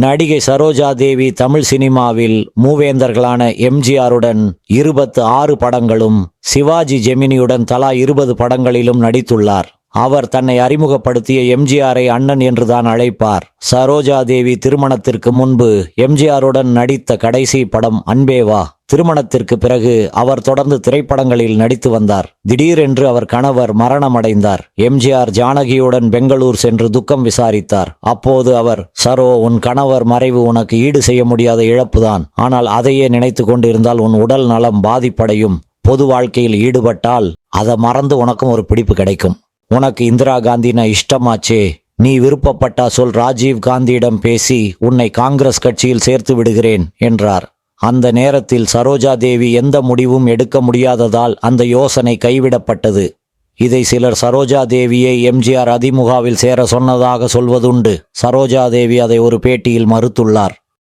நடிகை சரோஜா தேவி தமிழ் சினிமாவில் மூவேந்தர்களான எம்ஜிஆருடன் 26 படங்களும், சிவாஜி ஜெமினியுடன் தலா 20 படங்களிலும் நடித்துள்ளார். அவர் தன்னை அறிமுகப்படுத்திய எம்ஜிஆரை அண்ணன் என்றுதான் அழைப்பார். சரோஜா தேவி திருமணத்திற்கு முன்பு எம்ஜிஆருடன் நடித்த கடைசி படம் அன்பே வா. திருமணத்திற்கு பிறகு அவர் தொடர்ந்து திரைப்படங்களில் நடித்து வந்தார். திடீரென்று அவர் கணவர் மரணமடைந்தார். எம்ஜிஆர் ஜானகியுடன் பெங்களூர் சென்று துக்கம் விசாரித்தார். அப்போது அவர், சரோ, உன் கணவர் மறைவு உனக்கு ஈடு செய்ய முடியாத இழப்புதான். ஆனால் அதையே நினைத்து கொண்டிருந்தால் உன் உடல் நலம் பாதிப்படையும். பொது வாழ்க்கையில் ஈடுபட்டால் அதை மறந்து உனக்கும் ஒரு பிடிப்பு கிடைக்கும். உனக்கு இந்திரா காந்தினா இஷ்டமாச்சே. நீ விருப்பப்பட்டா சொல், ராஜீவ் காந்தியிடம் பேசி உன்னை காங்கிரஸ் கட்சியில் சேர்த்து விடுகிறேன் என்றார். அந்த நேரத்தில் சரோஜா தேவி எந்த முடிவும் எடுக்க முடியாததால் அந்த யோசனை கைவிடப்பட்டது. இதை சிலர் சரோஜா தேவியை எம்ஜிஆர் அதிமுகவில் சேர சொன்னதாக சொல்வதுண்டு. சரோஜா தேவி அதை ஒரு பேட்டியில் மறுத்துள்ளார்.